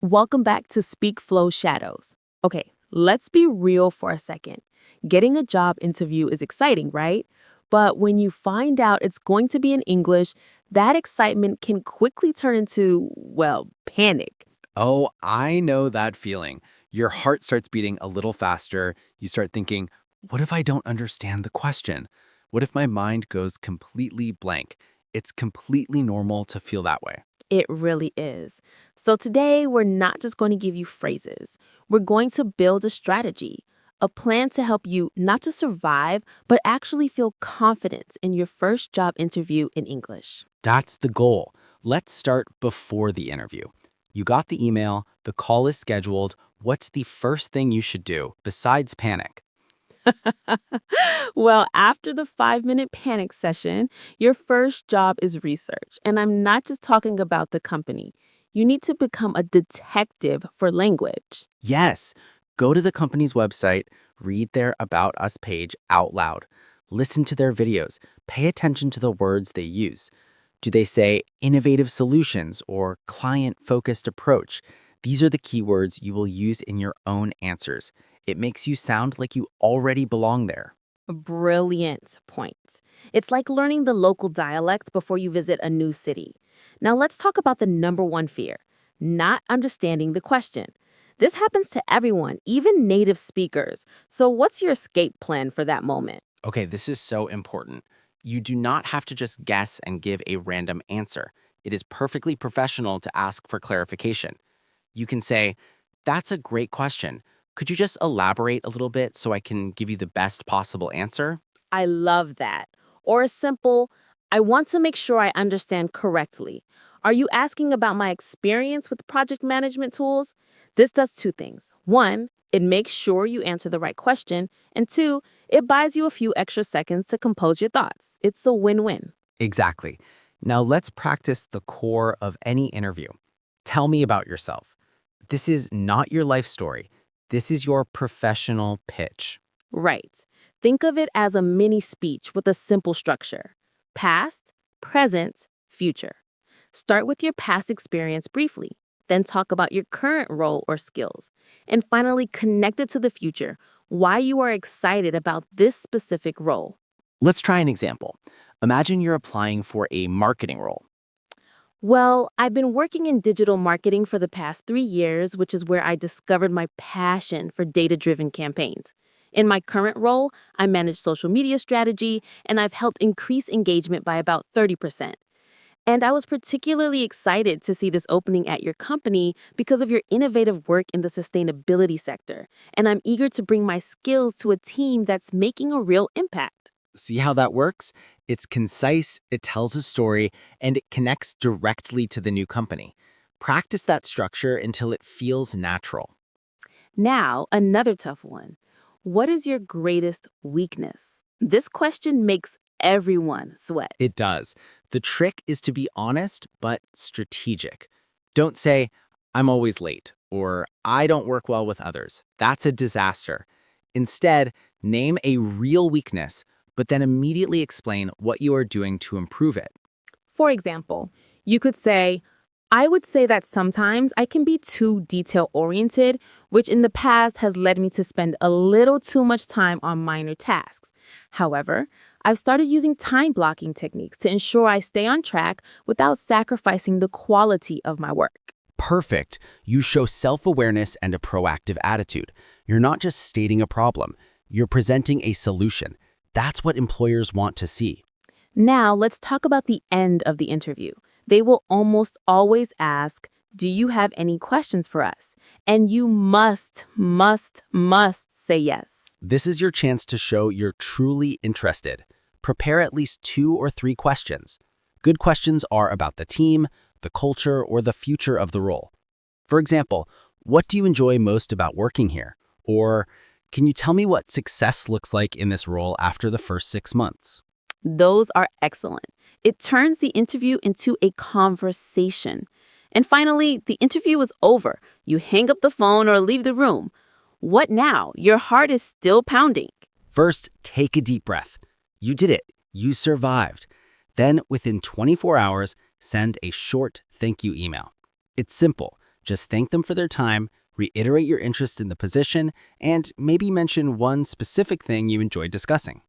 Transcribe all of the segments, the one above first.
Welcome back to Speakflow Shadows. Okay, let's be real for a second. Getting a job interview is exciting, right? But when you find out it's going to be in English, that excitement can quickly turn into, well, panic. Oh, I know that feeling. Your heart starts beating a little faster. You start thinking, what if I don't understand the question? What if my mind goes completely blank? It's completely normal to feel that way. It really is. So today, we're not just going to give you phrases. We're going to build a strategy, a plan to help you not just survive, but actually feel confidence in your first job interview in English. That's the goal. Let's start before the interview. You got the email, the call is scheduled. What's the first thing you should do besides panic? Well, after the 5-minute panic session, your first job is research. And I'm not just talking about the company. You need to become a detective for language. Yes, go to the company's website, read their About Us page out loud. Listen to their videos, pay attention to the words they use. Do they say innovative solutions or client-focused approach? These are the keywords you will use in your own answers. It makes you sound like you already belong there. Brilliant point. It's like learning the local dialect before you visit a new city. Now, let's talk about the number one fear not understanding the question. This happens to everyone, even native speakers. So, what's your escape plan for that moment? Okay, this is so important. You do not have to just guess and give a random answer. It is perfectly professional to ask for clarification. You can say, that's a great question. Could you just elaborate a little bit so I can give you the best possible answer? I love that. Or a simple, I want to make sure I understand correctly. Are you asking about my experience with project management tools? This does two things. One, it makes sure you answer the right question. And two, it buys you a few extra seconds to compose your thoughts. It's a win-win. Exactly. Now let's practice the core of any interview. Tell me about yourself. This is not your life story. This is your professional pitch. Right. Think of it as a mini speech with a simple structure. Past, present, future. Start with your past experience briefly, then talk about your current role or skills, and finally connect it to the future, why you are excited about this specific role. Let's try an example. Imagine you're applying for a marketing role. Well, I've been working in digital marketing for the past 3 years, which is where I discovered my passion for data-driven campaigns. In my current role, I manage social media strategy, and I've helped increase engagement by about 30%. And I was particularly excited to see this opening at your company because of your innovative work in the sustainability sector. And I'm eager to bring my skills to a team that's making a real impact. See how that works? It's concise, it tells a story, and it connects directly to the new company. Practice that structure until it feels natural. Now, another tough one. What is your greatest weakness? This question makes everyone sweat. It does. The trick is to be honest, but strategic. Don't say, I'm always late, or I don't work well with others. That's a disaster. Instead, name a real weakness, but then immediately explain what you are doing to improve it. For example, you could say, I would say that sometimes I can be too detail-oriented, which in the past has led me to spend a little too much time on minor tasks. However, I've started using time blocking techniques to ensure I stay on track without sacrificing the quality of my work. Perfect. You show self-awareness and a proactive attitude. You're not just stating a problem. You're presenting a solution. That's what employers want to see. Now, let's talk about the end of the interview. They will almost always ask, do you have any questions for us? And you must say yes. This is your chance to show you're truly interested. Prepare at least 2 or 3 questions. Good questions are about the team, the culture, or the future of the role. For example, what do you enjoy most about working here? Or, can you tell me what success looks like in this role after the first 6 months? Those are excellent. It turns the interview into a conversation. And finally, the interview is over. You hang up the phone or leave the room. What now? Your heart is still pounding. First, take a deep breath. You did it. You survived. Then, within 24 hours, send a short thank you email. It's simple. Just thank them for their time, reiterate your interest in the position, and maybe mention one specific thing you enjoyed discussing.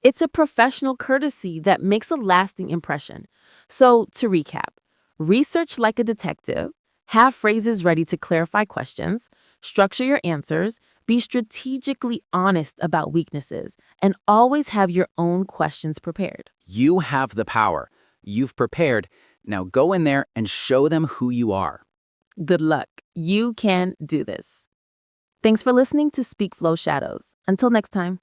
It's a professional courtesy that makes a lasting impression. So, to recap, research like a detective, have phrases ready to clarify questions, structure your answers, be strategically honest about weaknesses, and always have your own questions prepared. You have the power. You've prepared. Now go in there and show them who you are. Good luck. You can do this. Thanks for listening to Speak Flow Shadows. Until next time.